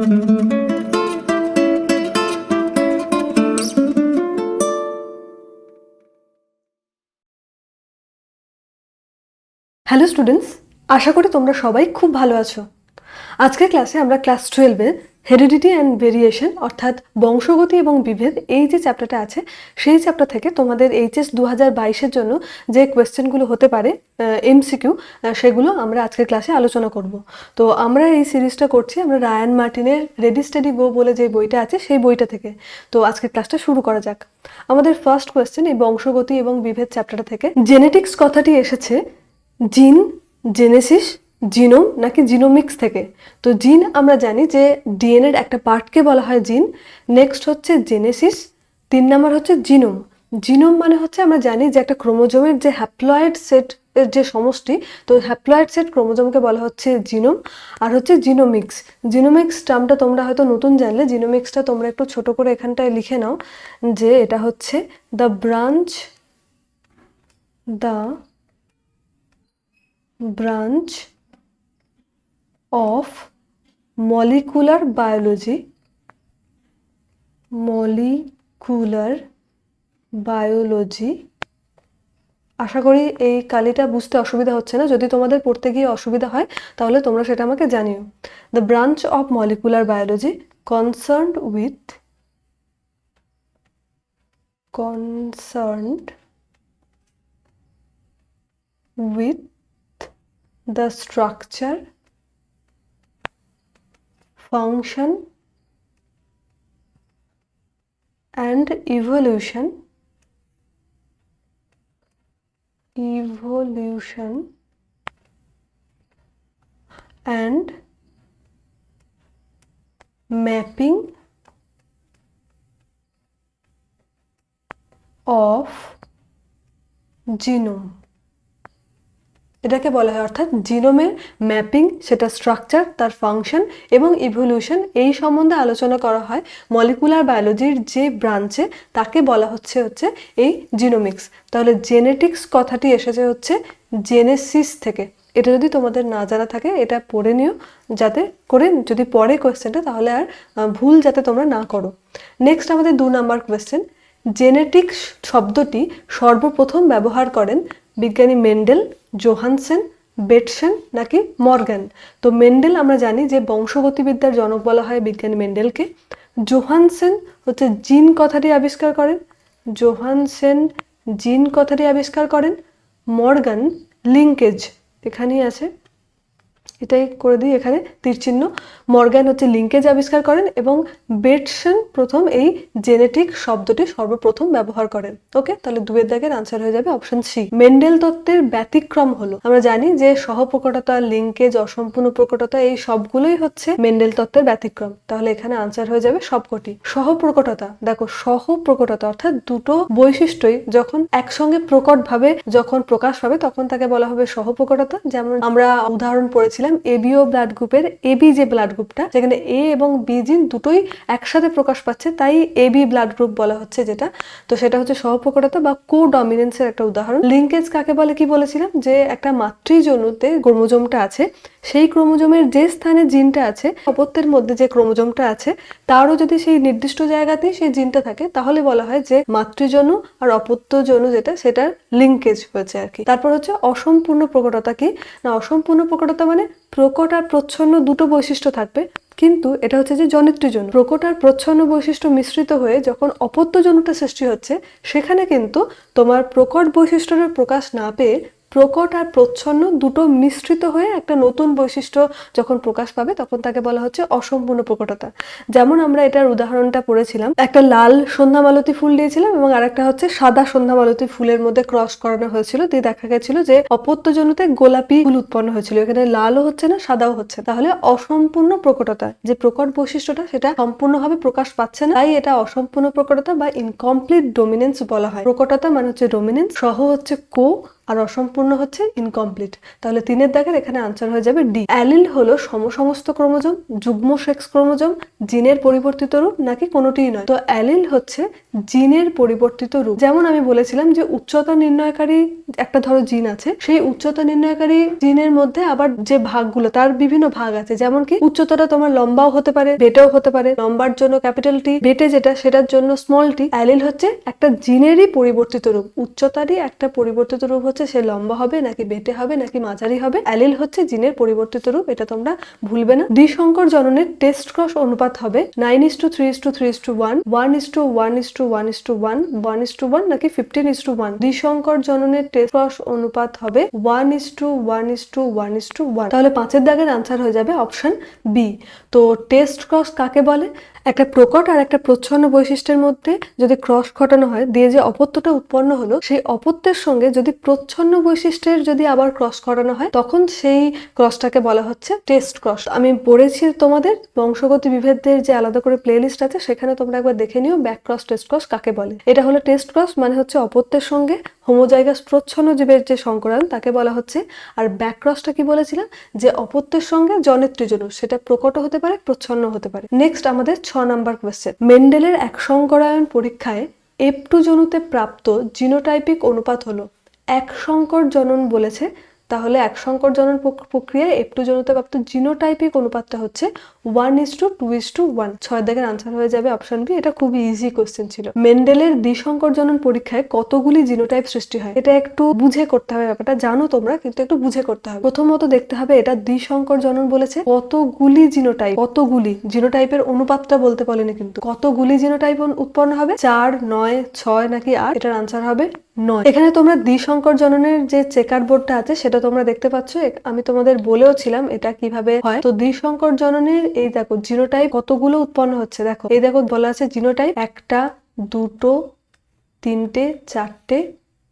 Hello students, আশা করি তোমরা সবাই খুব ভালো আছো। আজকের ক্লাসে আমরা ক্লাস 12-এর হেরিডিটি অ্যান্ড ভেরিয়েশন অর্থাৎ বংশগতি এবং বিভেদ এই যে চ্যাপ্টারটা আছে সেই চ্যাপ্টার থেকে তোমাদের এইচএস 2022-এর জন্য যে কোয়েশ্চেনগুলো হতে পারে এমসিকিউ, সেগুলো আমরা আজকের ক্লাসে আলোচনা করব। তো আমরা এই সিরিজটা করছি আমরা রায়ান মার্টিনের রেডি স্টাডি গো বলে যে বইটা আছে সেই বইটা থেকে। তো আজকের ক্লাসটা শুরু করা যাক। আমাদের ফার্স্ট কোয়েশ্চেন এই বংশগতি এবং বিভেদ চ্যাপ্টারটা থেকে। জেনেটিক্স কথাটি এসেছে জিন, জেনেসিস, জিনোম নাকি জিনোমিক্স থেকে। তো জিন আমরা জানি যে ডিএনএর একটা পার্টকে বলা হয় জিন। নেক্সট হচ্ছে জেনেসিস, 3 নাম্বার হচ্ছে জিনোম। জিনোম মানে হচ্ছে আমরা জানি যে একটা ক্রোমোজোমের যে হ্যাপ্লয়েড সেট এর যে সমষ্টি, তো হ্যাপ্লয়েড সেট ক্রোমোজোমকে বলা হচ্ছে জিনোম। আর হচ্ছে জিনোমিক্স। জিনোমিক্স টার্মটা তোমরা হয়তো নতুন জানলে, জিনোমিক্সটা তোমরা একটু ছোট করে এখানটায় লিখে নাও যে এটা হচ্ছে the branch of molecular biology আশা করি এই কালিটা বুঝতে অসুবিধা হচ্ছে না। যদি তোমাদের পড়তে গিয়ে অসুবিধা হয় তাহলে তোমরা সেটা আমাকে জানিও। The branch of molecular biology concerned with the structure, function and evolution and mapping of genome। এটাকে বলা হয় অর্থাৎ জিনোমের ম্যাপিং, সেটা স্ট্রাকচার, তার ফাংশন এবং ইভলিউশন এই সম্বন্ধে আলোচনা করা হয় মলিকুলার বায়োলজির যে ব্রাঞ্চে, তাকে বলা হচ্ছে এই জিনোমিক্স। তাহলে জেনেটিক্স কথাটি এসেছে হচ্ছে জেনেসিস থেকে। এটা যদি তোমাদের না জানা থাকে এটা পড়ে নিও, যাতে করে যদি পড়ে কোয়েশ্চেনটা তাহলে আর ভুল যাতে তোমরা না করো। নেক্সট আমাদের 2 নাম্বার কোয়েশ্চেন। জেনেটিক্স শব্দটি সর্বপ্রথম ব্যবহার করেন বিজ্ঞানী মেন্ডেল, জোহানসেন, বেটসন নাকি মর্গ্যান। তো মেন্ডেল আমরা জানি যে বংশগতিবিদ্যার জনক বলা হয় বিজ্ঞানী মেন্ডেলকে। জোহানসেন হচ্ছে জিন কথাটি আবিষ্কার করেন। মর্গ্যান লিঙ্কেজ, এখানেই আছে, এটাই করে দিই এখানে তীরচিহ্ন। মর্গ্যান হচ্ছে লিঙ্কেজ আবিষ্কার করেন এবং বেটসন প্রথম এই জেনেটিক শব্দটি সর্বপ্রথম ব্যবহার করেন। ওকে, তাহলে 2-এর দাগের আনসার হয়ে যাবে অপশন সি। মেন্ডেল তত্ত্বের ব্যতিক্রম হলো, আমরা জানি যে সহপ্রকটতা, লিঙ্কেজ, অসম্পূর্ণ প্রকটতা এই সবগুলোই হচ্ছে মেন্ডেল তত্ত্বের ব্যতিক্রম। তাহলে এখানে আনসার হয়ে যাবে সবকটি। সহপ্রকটতা, দেখো সহপ্রকটতা অর্থাৎ দুটো বৈশিষ্ট্যই যখন একসঙ্গে প্রকটভাবে যখন প্রকাশ পাবে তখন তাকে বলা হবে সহপ্রকটতা। যেমন আমরা উদাহরণ পড়েছিলাম এবিও ব্লাড গ্রুপের, এবি যে ব্লাড গ্রুপটা যেখানে এ এবং বি জিন দুটোই একসাথে প্রকাশ পাচ্ছে, তাই এবি ব্লাড গ্রুপ বলা হচ্ছে যেটা। তো সেটা হচ্ছে সহপ্রকটতা বা কোডমিনেন্সের একটা উদাহরণ। লিঙ্কেজ কাকে বলে কি বলেছিলাম, যে একটা মাতৃজনুতে ক্রোমোজোমটা আছে, সেই ক্রোমোজোমের যে স্থানে জিনটা আছে, অপত্যের মধ্যে যে ক্রোমোজোমটা আছে তারও যদি সেই নির্দিষ্ট জায়গাতেই সেই জিনটা থাকে তাহলে বলা হয় যে মাতৃজনু আর অপত্য জনু যেটা সেটার লিঙ্কেজ হয়েছে আর কি। তারপর হচ্ছে অসম্পূর্ণ প্রকটতা কি না, অসম্পূর্ণ প্রকটতা মানে প্রকট আর প্রচ্ছন্ন দুটো বৈশিষ্ট্য থাকবে, কিন্তু এটা হচ্ছে যে জনিত্রজনু। প্রকট আর প্রচ্ছন্ন বৈশিষ্ট্য মিশ্রিত হয়ে যখন অপত্য জনুটা সৃষ্টি হচ্ছে সেখানে কিন্তু তোমার প্রকট বৈশিষ্ট্যের প্রকাশ না পেয়ে প্রকট আর প্রচ্ছন্ন দুটো মিশ্রিত হয়ে একটা নতুন বৈশিষ্ট্য যখন প্রকাশ পাবে তখন তাকে বলা হচ্ছে অসম্পূর্ণ প্রকটতা। যেমন আমরা এটার উদাহরণটা পড়েছিলাম, একটা লাল সন্ধ্যামালতী ফুল দিয়েছিলাম এবং আরেকটা হচ্ছে সাদা সন্ধ্যামালতী ফুলের মধ্যে ক্রস করানো হয়েছিল, দিয়ে দেখা গেছিল যে অপত্য জনুতে গোলাপি ফুল উৎপন্ন হয়েছিল, এখানে লালও হচ্ছে না সাদাও হচ্ছে। তাহলে অসম্পূর্ণ প্রকটতা, যে প্রকট বৈশিষ্ট্যটা সেটা সম্পূর্ণভাবে প্রকাশ পাচ্ছে না, তাই এটা অসম্পূর্ণ প্রকটতা বা ইনকমপ্লিট ডোমিনেন্স বলা হয়। প্রকটতা মানে হচ্ছে ডোমিনেন্স, সহ হচ্ছে কো আর অসম্পূর্ণ হচ্ছে ইনকমপ্লিট। তাহলে 3-এর দাগের এখানে আনসার হয়ে যাবে ডি। অ্যালিল হলো সমসমস্ত ক্রোমোজোম, যুগ্ম সেক্স ক্রোমোজোম, জিনের পরিবর্তিত রূপ নাকি কোনোটিই নয়? তো অ্যালিল হচ্ছে জিনের পরিবর্তিত রূপ। যেমন আমি বলেছিলাম যে উচ্চতা নির্ণয়কারী একটা ধরো জিন আছে, সেই উচ্চতা নির্ণয়কারী জিনের মধ্যে আবার যে ভাগগুলো, তার বিভিন্ন ভাগ আছে। যেমন কি উচ্চতাটা তোমার লম্বাও হতে পারে, বেটেও হতে পারে। লম্বার জন্য ক্যাপিটাল টি, বেটে যেটা সেটার জন্য স্মল টি। অ্যালিল হচ্ছে একটা জিনেরই পরিবর্তিত রূপ, উচ্চতারই একটা পরিবর্তিত রূপ হচ্ছে সে লম্বা হবে নাকি বেটে হবে নাকি মাঝারি হবে। অ্যালিল হচ্ছে জিনের পরিবর্তিত রূপ, এটা তোমরা ভুলবে না। দ্বিসংকর জননের টেস্ট ক্রস অনুপাত হবে 9:3:3:1, 1:1:1:1, 1:1 নাকি 15:1। দ্বিসংকর জননের টেস্ট ক্রস অনুপাত হবে 1:1:1:1। তাহলে 5-এর দাগের আনসার হয়ে যাবে অপশন বি। তো টেস্ট ক্রস কাকে বলে? একটা প্রকট আর একটা প্রচ্ছন্ন বৈশিষ্ট্যের মধ্যে যদি ক্রস ঘটানো হয়, দিয়ে যে অপত্যটা উৎপন্ন হলো, সেই অপত্যের সঙ্গে যদি প্রচ্ছন্ন বৈশিষ্ট্যের যদি আবার ক্রস করানো হয়, তখন সেই ক্রসটাকে বলা হচ্ছে টেস্ট ক্রস। আমি পড়েছি তোমাদের বংশগতি বিভেদের যে আলাদা করে প্লেলিস্ট আছে, সেখানে তোমরা একবার দেখে নিও ব্যাক ক্রস টেস্ট ক্রস কাকে বলে। এটা হলো টেস্ট ক্রস, মানে হচ্ছে অপত্যের সঙ্গে হোমোজাইগাস প্রচ্ছন্ন জীবের যে সংকরায়ন তাকে বলা হচ্ছে। আর ব্যাক ক্রসটা কি বলেছিলাম, যে অপত্যের সঙ্গে জনেত্রী জনু, সেটা প্রকট হতে পারে, প্রচ্ছন্ন হতে পারে। নেক্সট আমাদের 6 নাম্বার কোয়েশ্চেন। মেন্ডেলের এক সংকরায়ন পরীক্ষায় F2 জনুতে প্রাপ্ত জিনোটাইপিক অনুপাত হলো। এক সংকর জনন বলেছে, তাহলে এক সংকর জনন প্রক্রিয়ায় F2 জনুতে প্রাপ্ত জিনোটাইপিক অনুপাতটা হচ্ছে 1:2:1। 6 দাগের আনসার হয়ে যাবে অপশন বি। এটা খুবই ইজি কোশ্চেন ছিল। মেন্ডেলের দ্বিসংকর জনন পরীক্ষায় কতগুলি জিনোটাইপ সৃষ্টি হয়? এটা একটু বুঝে করতে হবে, ব্যাপারটা জানো তোমরা, কিন্তু একটু বুঝে করতে হবে। প্রথমত দেখতে হবে এটা দ্বিসংকর জনন বলেছে, কতগুলি জিনোটাইপ, কতগুলি জিনোটাইপের অনুপাতটা বলতে বলেনি কিন্তু। কতগুলি জিনোটাইপ উৎপন্ন হবে, 4, 9, 6 নাকি 8? এটার আনসার হবে 9। এখানে তোমরা দ্বিসংকর জননের যে চেকার বোর্ডটা আছে সেটা তোমরা দেখতে পাচ্ছ, আমি তোমাদের বলেও ছিলাম এটা কিভাবে হয়। তো দ্বিসংকর জননের এই দেখো জিনোটাইপ কতগুলো উৎপন্ন হচ্ছে, দেখো এই দেখো বলা আছে জিনোটাইপ 1টা, 2টো, 3টে, 4টে,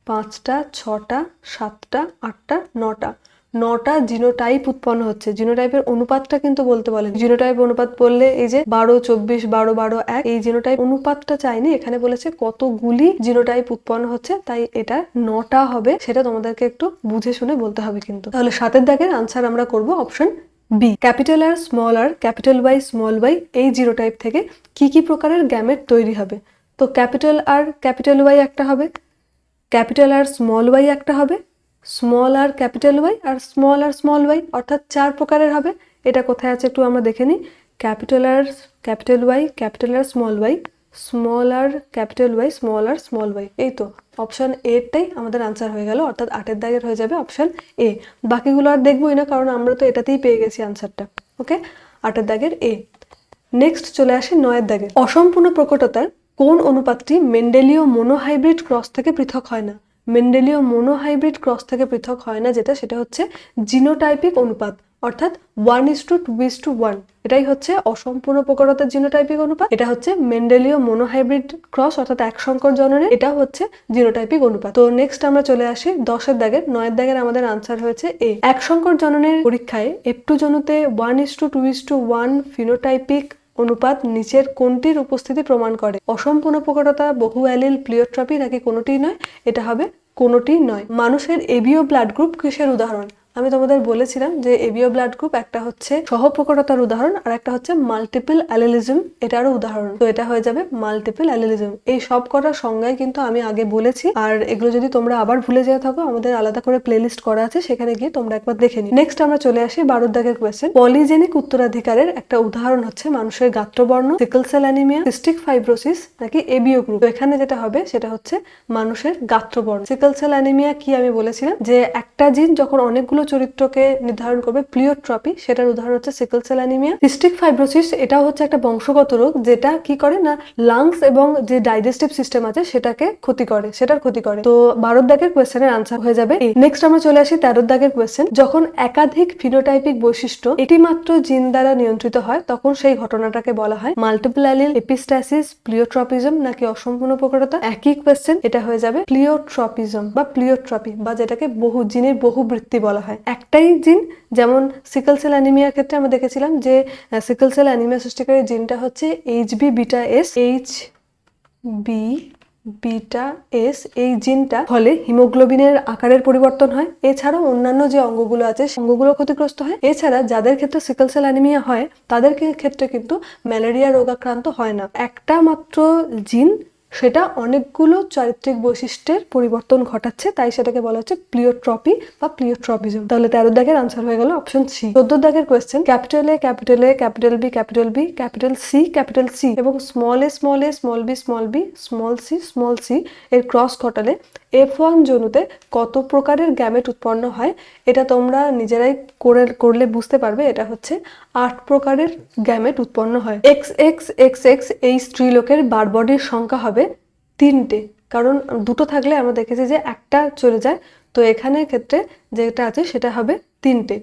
5টা, 6টা, 7টা, 8টা, 9টা। 9টা জিনোটাইপ উৎপন্ন হচ্ছে। জিনোটাইপের অনুপাতটা কিন্তু বলতে বলেন। জিনোটাইপ অনুপাত বললে এই যে 12, 24, 12, 12, 1, এই জিনোটাইপ অনুপাতটা চাইনি, এখানে বলেছে কতগুলি জিনোটাইপ উৎপন্ন হচ্ছে, তাই এটা 9টা হবে। সেটা তোমাদেরকে একটু বুঝে শুনে বলতে হবে কিন্তু। তাহলে 7-এর দাগের আনসার আমরা করব option B. Capital R small R, capital Y small Y, এই জিনোটাইপ থেকে কি কি প্রকারের গ্যামেট তৈরি হবে? তো ক্যাপিটাল আর ক্যাপিটাল ওয়াই একটা হবে, ক্যাপিটাল আর স্মল ওয়াই একটা হবে, স্মল আর ক্যাপিটাল ওয়াই আর স্মল ওয়াই, অর্থাৎ 4 প্রকারের হবে। এটা কোথায় আছে একটু আমরা দেখে নিই। Capital R capital Y, capital R small Y, small R capital Y, small R small Y. এই তো অপশন এটাই আমাদের আনসার হয়ে গেল, অর্থাৎ 8-এর দাগের হয়ে যাবে অপশন এ। বাকিগুলো আর দেখবোই না, কারণ আমরা তো এটাতেই পেয়ে গেছি আনসারটা। ওকে, 8-এর দাগের এ। নেক্সট চলে আসি 9-এর দাগে। অসম্পূর্ণ প্রকটতার কোন অনুপাতটি মেন্ডেলীয় মোনোহাইব্রিড ক্রস থেকে পৃথক হয় না? মেন্ডেলীয় মোনোহাইব্রিড ক্রস থেকে পৃথক হয় না যেটা, সেটা হচ্ছে জিনোটাইপিক অনুপাত, অর্থাৎ 1:2:1। এটাই হচ্ছে অসম্পূর্ণ প্রকটতার জিনোটাইপিক অনুপাত। এটা হচ্ছে মেন্ডেলীয় মোনোহাইব্রিড ক্রস, অর্থাৎ এক সংকর জননের, এটা হচ্ছে জিনোটাইপিক অনুপাত। তো নেক্সট আমরা চলে আসি 10-এর দাগের। 9-এর দাগের আমাদের আনসার হয়েছে এ। এক সংকর জননের পরীক্ষায় F2 জনুতে 1:2:1 ফিনোটাইপিক অনুপাত নিচের কোনটির উপস্থিতি প্রমাণ করে? অসম্পূর্ণ প্রকটতা, বহু অ্যালিল, প্লিওট্রপি নাকি কোনোটিই নয়? এটা হবে কোনোটিই নয়। মানুষের এবিও ব্লাড গ্রুপ কিসের উদাহরণ? আমি তোমাদের বলেছিলাম যে এবিও ব্লাড গ্রুপ একটা হচ্ছে সহপ্রকটতার উদাহরণ, আর একটা হচ্ছে মাল্টিপল অ্যালিলিজম, এটারও উদাহরণ। তো এটা হয়ে যাবে মাল্টিপল অ্যালিলিজম। এই সব কটার সংজ্ঞায় কিন্তু আমি আগে বলেছি, আর এগুলো যদি তোমরা আবার ভুলে যেতে থাকো, আমাদের আলাদা করে প্লেলিস্ট করা আছে, সেখানে গিয়ে তোমরা একবার দেখে নিও। নেক্সট আমরা চলে আসি 12 দাগের কোয়েশ্চেন। পলিজেনিক উত্তরাধিকারের একটা উদাহরণ হচ্ছে মানুষের গাত্রবর্ণ, sickle cell anaemia, cystic fibrosis নাকি এবিও গ্রুপ? তো এখানে যেটা হবে সেটা হচ্ছে মানুষের গাত্রবর্ণ। সিকল সেল অ্যানিমিয়া কি আমি বলেছিলাম যে একটা জিন যখন অনেকগুলো চরিত্রকে নির্ধারণ করবে, প্লিওট্রপি, সেটার উদাহরণ হচ্ছে সিকল সেল অ্যানিমিয়া। সিস্টিক ফাইব্রোসিস এটাও হচ্ছে একটা বংশগত রোগ, যেটা কি করে না লাংস এবং যে ডাইজেস্টিভ সিস্টেম আছে সেটাকে ক্ষতি করে, সেটার ক্ষতি করে। তো 12 দাগের কোয়েশ্চেনের আনসার হয়ে যাবে এ। নেক্সট আমরা চলে আসি 13 দাগের কোয়েশ্চেন। যখন একাধিক ফিনোটাইপিক বৈশিষ্ট্য এটি মাত্র জিন দ্বারা নিয়ন্ত্রিত হয়, তখন সেই ঘটনাটাকে বলা হয় মাল্টিপল অ্যালিল, এপিস্ট্যাসিস, প্লিওট্রপিজম নাকি অসম্পূর্ণ প্রকটতা? একই কোয়েশ্চেন, এটা হয়ে যাবে প্লিওট্রপিজম বা প্লিওট্রপি, বা যেটাকে বহু জিনের বহুবৃত্তি বলা হয়। একটাই জিন, যেমন সিকল সেল অ্যানিমিয়ার ক্ষেত্রে আমরা দেখেছিলাম যে সিকল সেল অ্যানিমিয়া সৃষ্টিকারী জিনটা হচ্ছে HB beta S, HB beta S এই জিনটা ফলে হিমোগ্লোবিনের আকারের পরিবর্তন হয়। এছাড়াও অন্যান্য যে অঙ্গগুলো আছে অঙ্গগুলো ক্ষতিগ্রস্ত হয়। এছাড়া যাদের ক্ষেত্রে সিকল সেল অ্যানিমিয়া হয় তাদের ক্ষেত্রে কিন্তু ম্যালেরিয়া রোগাক্রান্ত হয় না। একটা মাত্র জিন সেটা অনেকগুলো চারিত্রিক বৈশিষ্ট্যের পরিবর্তন ঘটাচ্ছে, তাই সেটাকে বলা হচ্ছে প্লিওট্রপি বা প্লিওট্রপিজম। তাহলে 13 দাগের আনসার হয়ে গেল অপশন সি। 14 দাগের question, capital A, capital A, capital B, capital B, capital C এবং small A, small A, small B, small B, small C এর ক্রস ঘটালে F1 জনুতে কত প্রকারের গ্যামেট উৎপন্ন হয়? এটা তোমরা নিজেরাই করলে বুঝতে পারবে। এটা হচ্ছে 8 প্রকারের গ্যামেট উৎপন্ন হয়। XX এই স্ত্রীলোকের বারবডির সংখ্যা হবে 3টে, কারণ 2টো থাকলে আমরা দেখেছি যে একটা চলে যায়, তো এখানে ক্ষেত্রে যেটা আছে সেটা হবে 3টে।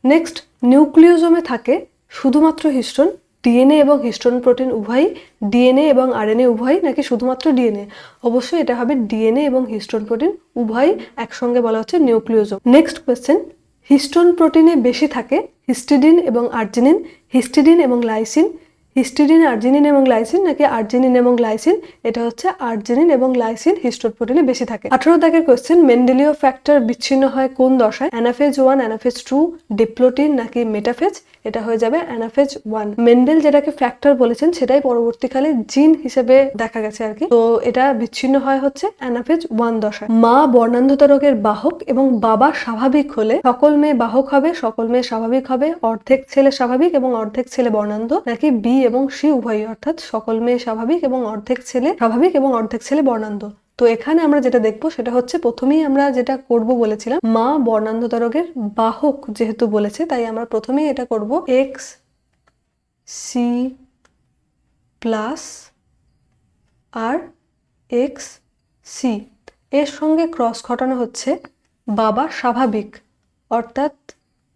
নেক্সট, নিউক্লিওজোমে থাকে শুধুমাত্র হিস্টোন, ডিএনএ এবং হিস্টোন প্রোটিন উভয়ই, ডিএনএ এবং আরএনএ উভয়ই, নাকি শুধুমাত্র ডিএনএ? অবশ্যই এটা হবে ডিএনএ এবং হিস্টোন প্রোটিন উভয়ই একসঙ্গে বলা হচ্ছে নিউক্লিওজোম। নেক্সট কোয়েশ্চেন, হিস্টোন প্রোটিনে বেশি থাকে হিস্টিডিন এবং আর্জিনিন, হিস্টিডিন এবং লাইসিন, হিস্টিডিন, আর্জিনিন এবং লাইসিন, নাকি আর্জিনিন এবং লাইসিন? এটা হচ্ছে আর্জিনিন এবং লাইসিন হিস্টোন প্রোটিনে বেশি থাকে। 18 দাগের কোয়েশ্চেন, মেন্ডেলীয় ফ্যাক্টর বিচ্ছিন্ন হয় কোন দশায়? অ্যানাফেজ 1, অ্যানাফেজ 2, ডিপ্লোটিন নাকি মেটাফেজ? এটা হয়ে যাবে অ্যানাফেজ 1। মেন্ডেল যেটাকে ফ্যাক্টর বলেছেন সেটাই পরবর্তীকালে জিন হিসেবে দেখা গেছে আর কি। তো এটা বিচ্ছিন্ন হয় হচ্ছে অ্যানাফেজ 1 দশায়। মা বর্ণান্ধতা রোগের বাহক এবং বাবা স্বাভাবিক হলে সকল মেয়ে বাহক হবে, সকল মেয়ে স্বাভাবিক হবে, অর্ধেক ছেলে স্বাভাবিক এবং অর্ধেক ছেলে বর্ণান্ধ, নাকি বি এবং সি উভয়ই, অর্থাৎ সকল মেয়ে স্বাভাবিক এবং অর্ধেক ছেলে স্বাভাবিক এবং অর্ধেক ছেলে বর্ণান্ধ? তো এখানে আমরা যেটা দেখবো সেটা হচ্ছে, প্রথমেই আমরা যেটা করব বলেছিলাম, মা বর্ণান্ধতা রোগের বাহক যেহেতু বলেছে তাই আমরা প্রথমেই এটা করব এক্স সি প্লাস আর এক্স সি এর সঙ্গে ক্রস ঘটানো হচ্ছে বাবা স্বাভাবিক, অর্থাৎ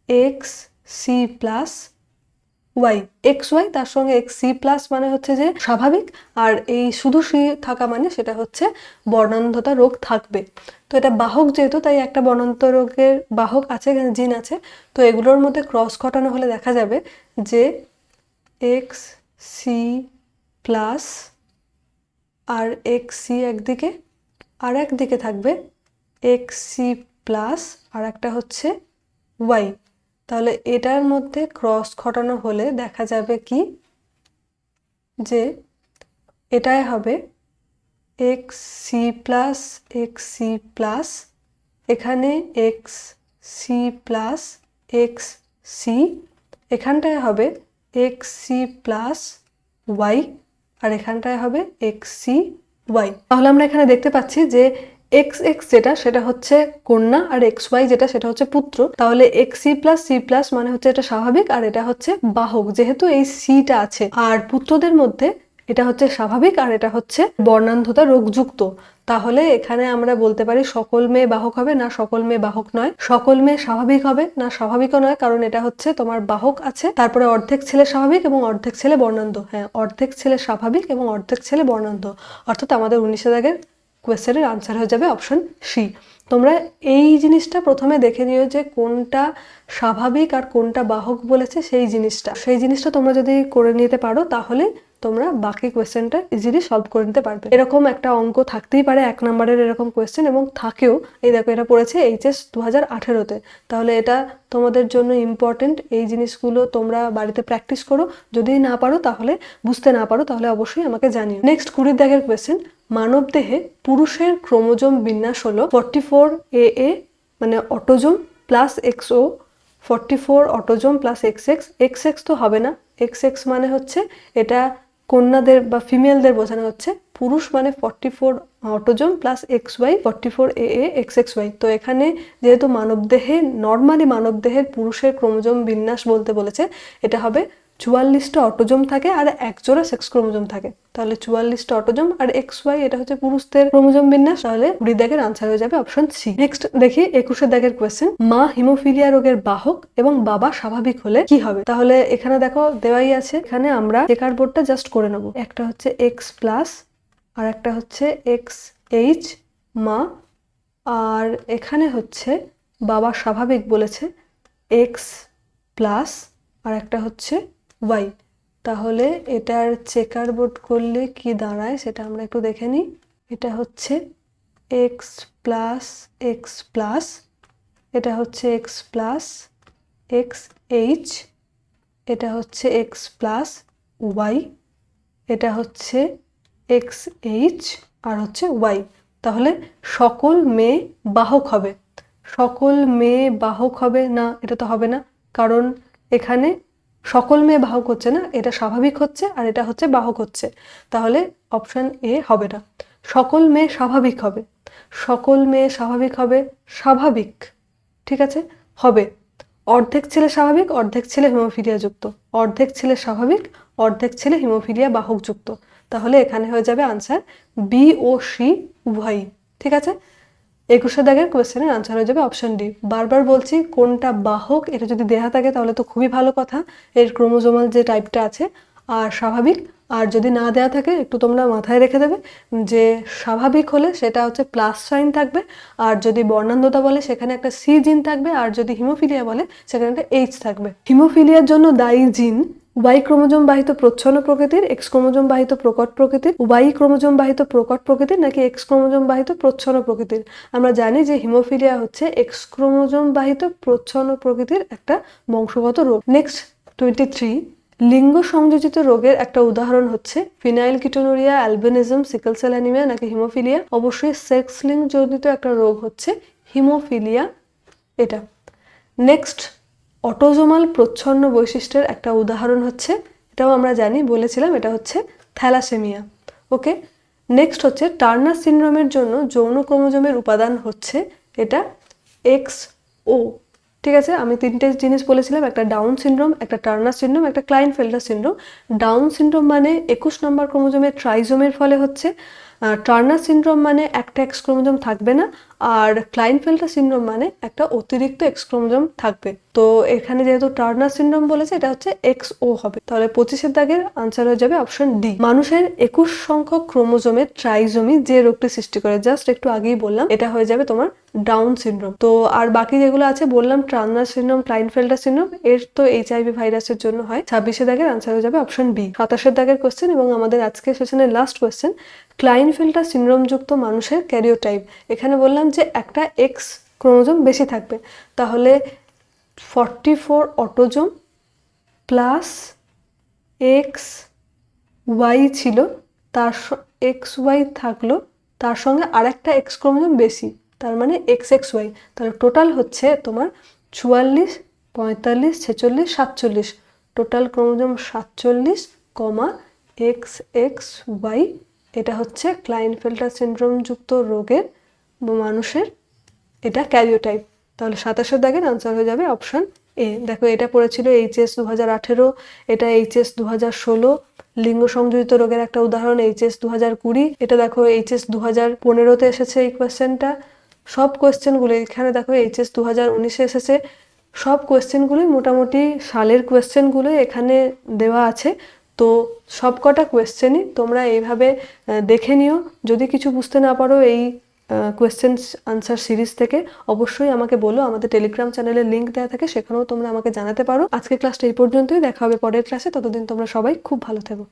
X C plus Y, X Y তার সঙ্গে এক্স সি প্লাস মানে হচ্ছে যে স্বাভাবিক, আর এই শুধু সি থাকা মানে সেটা হচ্ছে বর্ণান্ধতা রোগ থাকবে। তো এটা বাহক যেহেতু, তাই একটা বর্ণান্ধতা রোগের বাহক আছে, এখানে জিন আছে। তো এগুলোর মধ্যে ক্রস ঘটানো হলে দেখা যাবে যে এক্স সি প্লাস আর এক্স সি একদিকে, আর একদিকে থাকবে এক্স সি প্লাস আর একটা হচ্ছে ওয়াই। তাহলে এটার মধ্যে ক্রস ঘটানো হলে দেখা যাবে কি, যে এটাই হবে X C plus X C plus, এখানে X C plus X C, এখানটায় হবে এক্স সি প্লাস ওয়াই, আর এখানটায় হবে এক্স সি ওয়াই। তাহলে আমরা এখানে দেখতে পাচ্ছি যে এক্স এক্স যেটা সেটা হচ্ছে কন্যা, আর এক্স ওয়াই যেটা সেটা হচ্ছে পুত্র। তাহলে এক্স সি প্লাস মানে হচ্ছে এটা স্বাভাবিক, আর এটা হচ্ছে বাহক যেহেতু এই সিটা আছে। আর পুত্রদের মধ্যে এটা হচ্ছে স্বাভাবিক আর এটা হচ্ছে বর্ণান্ধতা রোগযুক্ত। তাহলে এখানে আমরা বলতে পারি সকল মেয়ে বাহক হবে না, সকল মেয়ে বাহক নয়, সকল মেয়ে স্বাভাবিক হবে না, স্বাভাবিকও নয়, কারণ এটা হচ্ছে তোমার বাহক আছে, তারপরে অর্ধেক ছেলে স্বাভাবিক এবং অর্ধেক ছেলে বর্ণান্ধ। হ্যাঁ, অর্ধেক ছেলে স্বাভাবিক এবং অর্ধেক ছেলে বর্ণান্ধ, অর্থাৎ আমাদের 19 দাগের কোয়েশ্চেনের আনসার হয়ে যাবে অপশন সি। তোমরা এই জিনিসটা প্রথমে দেখে নিও যে কোনটা স্বাভাবিক আর কোনটা বাহক বলেছে, সেই জিনিসটা তোমরা যদি করে নিতে পারো তাহলে তোমরা বাকি কোয়েশ্চেনটা ইজিলি সলভ করে নিতে পারবে। এরকম একটা অঙ্ক থাকতেই পারে 1 নম্বরের এরকম কোয়েশ্চেন, এবং থাকেও। এই দেখো, এটা পড়েছে এইচএস 2018-তে। তাহলে এটা তোমাদের জন্য ইম্পর্টেন্ট। এই জিনিসগুলো তোমরা বাড়িতে প্র্যাকটিস করো, যদি না পারো তাহলে, বুঝতে না পারো তাহলে অবশ্যই আমাকে জানিও। নেক্সট 20 দাগের কোয়েশ্চেন, মানব দেহে পুরুষের ক্রোমোজোম বিন্যাস হলো 44AA মানে autosome plus XO, 44 autosome plus XX। XX তো হবে না, XX মানে হচ্ছে এটা কন্যাদের বা ফিমেলদের বোঝানো হচ্ছে, পুরুষ মানে 44 autosome plus XY 44AA XXY। তো এখানে যেহেতু মানবদেহে নর্মালি মানবদেহের পুরুষের ক্রোমোজোম বিন্যাস বলতে বলেছে, এটা হবে 44টা অটোজোম থাকে আর এক জোড়া সেক্স ক্রোমোজোম থাকে। তাহলে 44টা অটোজোম আর XY এটা হচ্ছে পুরুষদের ক্রোমোজোম বিন্যাস। তাহলে 20 দাগের আনসার হয়ে যাবে অপশন সি। নেক্সট দেখি 21 দাগের কোয়েশ্চেন, মা হিমোফিলিয়া রোগের বাহক এবং বাবা স্বাভাবিক হলে কি হবে? তাহলে এখানে দেখো দেওয়াই আছে, এখানে আমরা চেকার বোর্ডটা জাস্ট করে নেব। একটা হচ্ছে X প্লাস আর একটা হচ্ছে XH মা, আর এখানে হচ্ছে বাবা স্বাভাবিক বলেছে X প্লাস আর একটা হচ্ছে ওয়াই। তাহলে এটার চেকার বোর্ড করলে কি দাঁড়ায় সেটা আমরা একটু দেখে নিই। এটা হচ্ছে এক্স প্লাস এক্স প্লাস, এটা হচ্ছে এক্স প্লাস এক্স এইচ, এটা হচ্ছে এক্স প্লাস ওয়াই, এটা হচ্ছে এক্স এইচ আর হচ্ছে ওয়াই। তাহলে সকল মেয়ে বাহক হবে। সকল মেয়ে বাহক হবে না, এটা তো হবে না, কারণ এখানে সকল মেয়ে বাহক হচ্ছে না, এটা স্বাভাবিক হচ্ছে আর এটা হচ্ছে বাহক হচ্ছে। তাহলে অপশান এ হবে না। সকল মেয়ে স্বাভাবিক হবে। সকল মেয়ে স্বাভাবিক হবে, স্বাভাবিক, ঠিক আছে, হবে। অর্ধেক ছেলে স্বাভাবিক, অর্ধেক ছেলে হিমোফিলিয়া যুক্ত, অর্ধেক ছেলে স্বাভাবিক, অর্ধেক ছেলে হিমোফিলিয়া বাহক যুক্ত। তাহলে এখানে হয়ে যাবে আনসার বি ও সি উভয়ই, ঠিক আছে। 21 দাগের কোয়েশ্চেনের আনসার হয়ে যাবে অপশন ডি। বারবার বলছি কোনটা বাহক এটা যদি দেয়া থাকে তাহলে তো খুবই ভালো কথা, এর ক্রোমোজোমাল যে টাইপটা আছে, আর স্বাভাবিক। আর যদি না দেয়া থাকে একটু তোমরা মাথায় রেখে দেবে যে স্বাভাবিক হলে সেটা হচ্ছে প্লাস সাইন থাকবে, আর যদি বর্ণান্ধতা বলে সেখানে একটা সি জিন থাকবে, আর যদি হিমোফিলিয়া বলে সেখানে একটা এইচ থাকবে। হিমোফিলিয়ার জন্য দায়ী জিন ওয়াই ক্রোমোজোম বাহিত প্রচ্ছন্ন প্রকৃতির, এক্স ক্রোমোজোম বাহিত প্রকট প্রকৃতির, ওয়াই ক্রোমোজোম বাহিত প্রকট প্রকৃতির নাকি এক্স ক্রোমোজোম বাহিত প্রচ্ছন্ন প্রকৃতির। আমরা জানি যে হিমোফিলিয়া হচ্ছে এক্স ক্রোমোজোম বাহিত প্রচ্ছন্ন প্রকৃতির একটা বংশগত রোগ। নেক্সট 23, লিঙ্গ সংযোজিত রোগের একটা উদাহরণ হচ্ছে ফিনাইল কিটোনুরিয়া, অ্যালবিনিজম, সিকল সেল অ্যানিমিয়া নাকি হিমোফিলিয়া। অবশ্যই সেক্স লিঙ্ক জনিত একটা রোগ হচ্ছে হিমোফিলিয়া এটা। নেক্সট, অটোজোমাল প্রচ্ছন্ন বৈশিষ্ট্যের একটা উদাহরণ হচ্ছে, এটাও আমরা জানি, বলেছিলাম, এটা হচ্ছে থ্যালাসেমিয়া। ওকে, নেক্সট হচ্ছে টার্নার সিনড্রোমের জন্য যৌন ক্রোমোজোমের উপাদান হচ্ছে এটা এক্স ও, ঠিক আছে। আমি তিনটে জিনিস বলেছিলাম, একটা ডাউন সিনড্রোম, একটা টার্নার সিনড্রোম, একটা ক্লাইনফেল্টার সিনড্রোম। ডাউন সিনড্রোম মানে 21 নম্বর ক্রোমোজোমের ট্রাইজোমের ফলে হচ্ছে, টার্নার সিনড্রোম মানে একটা এক্স ক্রোমোজোম থাকবে না, আর ক্লাইনফেল্টার সিনড্রোম মানে একটা অতিরিক্ত এক্স ক্রোমোজোম থাকবে। তো এখানে যেহেতু টার্নার সিনড্রোম বলেছে এটা হচ্ছে এক্স ও হবে, তাহলে 25 দাগের আনসার হয়ে যাবে অপশন ডি। মানুষের 21 সংখ্যক ক্রোমোজোমের ট্রাইজোমি যে রোগটি সৃষ্টি করে, জাস্ট একটু আগেই বললাম, এটা হয়ে যাবে তোমার ডাউন সিনড্রোম। তো আর বাকি যেগুলো আছে বললাম, টার্নার সিনড্রোম, ক্লাইনফেল্টার সিনড্রোম, এর তো এইচআইভি ভাইরাসের জন্য হয়। 26 দাগের আনসার হয়ে যাবে অপশন বি। 27 দাগের কোশ্চেন এবং আমাদের আজকের সেশনের লাস্ট কোশ্চেন, ক্লাইনফেল্টার সিনড্রোম যুক্ত মানুষের ক্যারিওটাইপ। এখানে বললাম যে একটা এক্স ক্রোমোজোম বেশি থাকবে, তাহলে 44 অটোজোম প্লাস এক্স ওয়াই ছিল, তার এক্স ওয়াই থাকলো, তার সঙ্গে আরেকটা এক্স ক্রোমোজোম বেশি, তার মানে এক্স এক্স ওয়াই। তাহলে টোটাল হচ্ছে তোমার 44, 45, 46, 47, total chromosome 47, X X Y. এটা হচ্ছে ক্লাইনফেল্টার সিনড্রোম যুক্ত রোগের মানুষের এটা ক্যারিওটাইপ। তাহলে 27 দাগের আনসার হয়ে যাবে অপশন এ। দেখো, এটা পড়েছিল এইচএস 2018, এটা এইচএস 2016। লিঙ্গ সংযোজিত রোগের একটা উদাহরণ এইচএস 2020। এটা দেখো এইচএস 2015-তে এসেছে এই কোয়েশ্চেনটা। সব কোয়েশ্চেনগুলো এখানে দেখো এইচএস 2019-এ এসেছে। সব কোয়েশ্চেনগুলোই মোটামুটি সালের কোয়েশ্চেনগুলো এখানে দেওয়া আছে। তো সব কটা কোয়েশ্চেনই তোমরা এইভাবে দেখে নিও। যদি কিছু বুঝতে না পারো এই কোয়েশ্চেন আনসার সিরিজ থেকে, অবশ্যই আমাকে বলো, আমাদের টেলিগ্রাম চ্যানেলের লিঙ্ক দেওয়া থাকে, সেখানেও তোমরা আমাকে জানাতে পারো। আজকের ক্লাসটা এই পর্যন্তই, দেখা হবে পরের ক্লাসে। ততদিন তোমরা সবাই খুব ভালো থেকো।